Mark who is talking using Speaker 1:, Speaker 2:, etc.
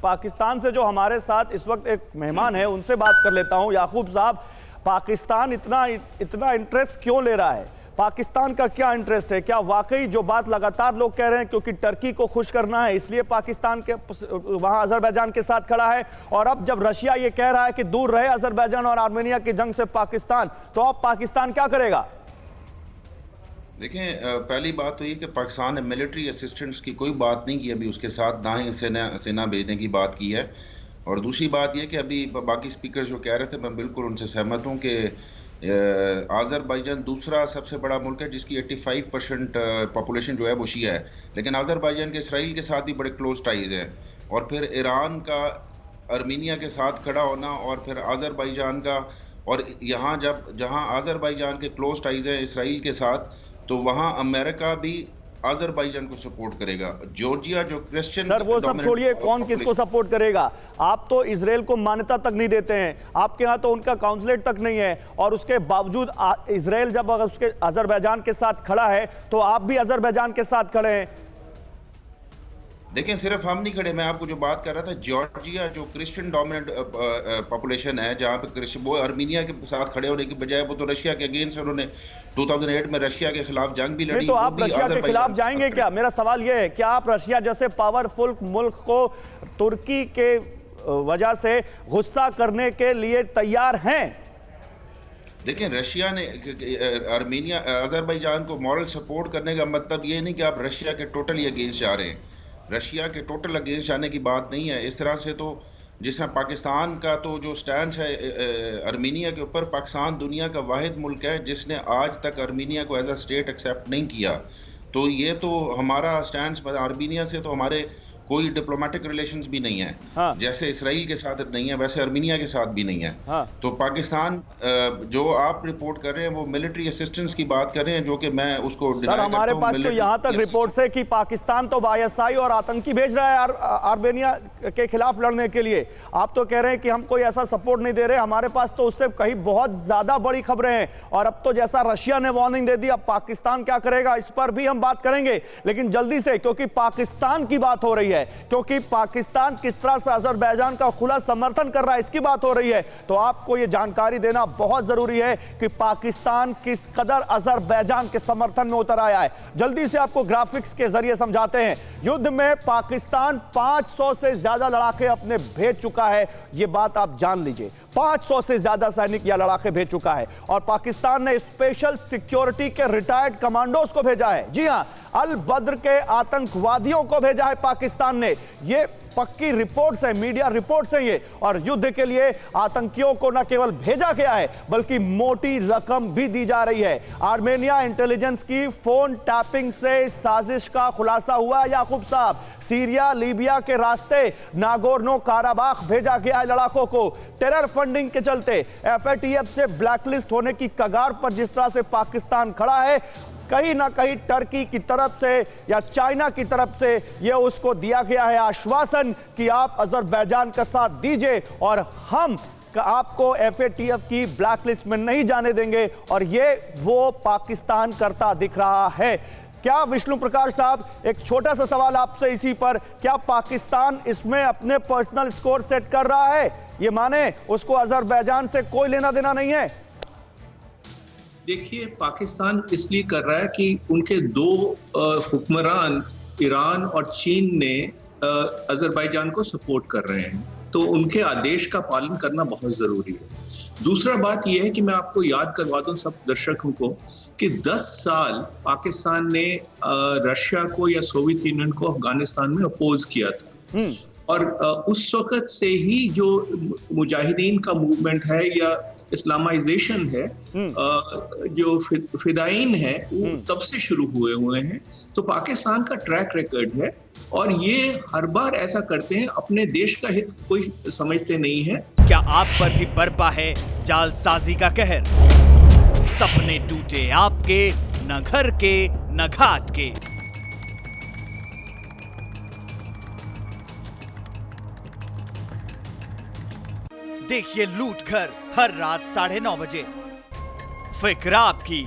Speaker 1: पाकिस्तान से जो हमारे साथ इस वक्त एक मेहमान है उनसे बात कर लेता हूं। याकूब साहब, पाकिस्तान इतना इंटरेस्ट क्यों ले रहा है? पाकिस्तान का क्या इंटरेस्ट है? क्या वाकई जो बात लगातार लोग कह रहे हैं क्योंकि टर्की को खुश करना है इसलिए पाकिस्तान के वहां अजरबैजान के साथ खड़ा है, और अब जब रशिया ये कह रहा है कि दूर रहे अजरबैजान और आर्मेनिया की जंग से पाकिस्तान, तो अब पाकिस्तान क्या करेगा?
Speaker 2: देखें, पहली बात तो ये कि पाकिस्तान ने मिलिट्री असिस्टेंस की कोई बात नहीं की अभी उसके साथ, ना ही सेना भेजने की बात की है। और दूसरी बात ये कि अभी बाकी स्पीकर जो कह रहे थे, मैं बिल्कुल उनसे सहमत हूँ कि आज़रबाईजान दूसरा सबसे बड़ा मुल्क है जिसकी 85% पॉपुलेशन जो है वो शिया है, लेकिन आज़रबाईजान के इसराइल के साथ भी बड़े क्लोज टाइज हैं। और फिर ईरान का आर्मीनिया के साथ खड़ा होना, और फिर आज़रबाईजान का, और यहाँ जहाँ आज़रबाईजान के क्लोज टाइज हैं इसराइल के साथ, तो वहाँ अमेरिका भी आज़रबाईजान को सपोर्ट करेगा। जॉर्जिया जो क्रिश्चियन,
Speaker 1: सर वो सब छोड़िए, कौन किसको सपोर्ट करेगा? आप तो इजराइल को मान्यता तक नहीं देते हैं, आपके यहाँ तो उनका काउंसलेट तक नहीं है, और उसके बावजूद इजराइल जब उसके अजरबैजान के साथ खड़ा है तो आप भी अजरबैजान के साथ खड़े हैं।
Speaker 2: देखें, सिर्फ हम नहीं खड़े, मैं आपको जो बात कर रहा था, जॉर्जिया जो क्रिश्चियन डोमिनेंट पॉपुलेशन है, जहाँ पे क्रिश्चियन, वो आर्मीनिया के साथ खड़े होने की बजाय वो तो रशिया के अगेंस्ट, उन्होंने 2008 में रशिया के खिलाफ जंग भी लड़ी।
Speaker 1: तो आप रशिया के खिलाफ जाएंगे क्या? मेरा सवाल यह है, क्या आप रशिया जैसे पावरफुल मुल्क को तुर्की के वजह से गुस्सा करने के लिए तैयार हैं?
Speaker 2: देखिए, रशिया ने आर्मीनिया अजरबैजान को मॉरल सपोर्ट करने का मतलब ये नहीं कि आप रशिया के टोटली अगेंस्ट जा रहे हैं। रशिया के टोटल अगेंस्ट जाने की बात नहीं है। इस तरह से तो जिस तरह पाकिस्तान का तो जो स्टैंड है आर्मीनिया के ऊपर, पाकिस्तान दुनिया का वाहिद मुल्क है जिसने आज तक आर्मीनिया को एज अ स्टेट एक्सेप्ट नहीं किया। तो ये तो हमारा स्टैंड आर्मीनिया से तो हमारे कोई डिप्लोमेटिक रिलेशंस भी नहीं है। हाँ। जैसे इसराइल के साथ नहीं है वैसे आर्मीनिया के साथ भी नहीं है। हाँ। तो पाकिस्तान जो आप रिपोर्ट कर रहे हैं वो मिलिट्री असिस्टेंस की बात कर रहे हैं, जो कि मैं उसको
Speaker 1: सर हमारे पास तो यहाँ तक रिपोर्ट है कि पाकिस्तान तो आईएसआई और आतंकी भेज रहा है आर्मेनिया के खिलाफ लड़ने के लिए। आप तो कह रहे हैं कि हम कोई ऐसा सपोर्ट नहीं दे रहे, हमारे पास तो उससे कहीं बहुत ज्यादा बड़ी खबरें हैं। और अब तो जैसा रशिया ने वार्निंग दे दी, अब पाकिस्तान क्या करेगा इस पर भी हम बात करेंगे, लेकिन जल्दी से, क्योंकि पाकिस्तान की बात हो रही है, क्योंकि पाकिस्तान किस तरह से अजरबैजान का खुला समर्थन कर रहा है इसकी बात हो रही है, तो आपको यह जानकारी देना बहुत जरूरी है कि पाकिस्तान किस कदर अजरबैजान के समर्थन में उतर आया है। जल्दी से आपको ग्राफिक्स के जरिए समझाते हैं। युद्ध में पाकिस्तान 500 से ज्यादा लड़ाके अपने भेज चुका है, यह बात आप जान लीजिए। 500 से ज्यादा सैनिक या लड़ाके भेज चुका है, और पाकिस्तान ने स्पेशल सिक्योरिटी के रिटायर्ड कमांडोज को भेजा है। जी हां, अल बद्र के आतंकवादियों को भेजा है पाकिस्तान ने। ये पक्की रिपोर्ट्स है, मीडिया रिपोर्ट्स हैं ये। और युद्ध के लिए आतंकियों को न केवल भेजा गया है बल्कि मोटी रकम भी दी जा रही है। आर्मेनिया इंटेलिजेंस की फोन टैपिंग से साजिश का खुलासा हुआ। याकूब साहब, सीरिया लीबिया के रास्ते नागोर्नो काराबाख भेजा गया है लड़ाकों को। टेरर फंडिंग के चलते एफएटीएफ से ब्लैकलिस्ट होने की कगार पर जिस तरह से पाकिस्तान खड़ा है, कहीं ना कहीं टर्की की तरफ से या चाइना की तरफ से यह उसको दिया गया है आश्वासन कि आप अजरबैजान का साथ दीजिए और हम आपको एफएटीएफ की ब्लैकलिस्ट में नहीं जाने देंगे, और यह वो पाकिस्तान करता दिख रहा है। क्या विष्णु प्रकाश साहब, एक छोटा सा सवाल आपसे इसी पर, क्या पाकिस्तान इसमें अपने पर्सनल स्कोर सेट कर रहा है? ये माने उसको अजरबैजान से कोई लेना देना नहीं है?
Speaker 3: देखिए, पाकिस्तान इसलिए कर रहा है कि उनके दो हुक्मरान ईरान और चीन ने अजरबैजान को सपोर्ट कर रहे हैं, तो उनके आदेश का पालन करना बहुत जरूरी है। दूसरा बात यह है कि मैं आपको याद करवा दूं सब दर्शकों को कि 10 साल पाकिस्तान ने रशिया को या सोवियत यूनियन को अफगानिस्तान में अपोज किया था, और उस वक्त से ही जो मुजाहिदीन का मूवमेंट है या इस्लामाइजेशन है, जो फिदाइन है, वो तब से शुरू हुए हैं। तो पाकिस्तान का ट्रैक रिकॉर्ड है, और ये हर बार ऐसा करते हैं, अपने देश का हित कोई समझते नहीं है।
Speaker 4: क्या आप पर भी बरपा है जालसाजी का कहर? सपने टूटे आपके, न घर के न घाट के। देखिए लूट घर हर रात 9:30 बजे। फिक्र आपकी,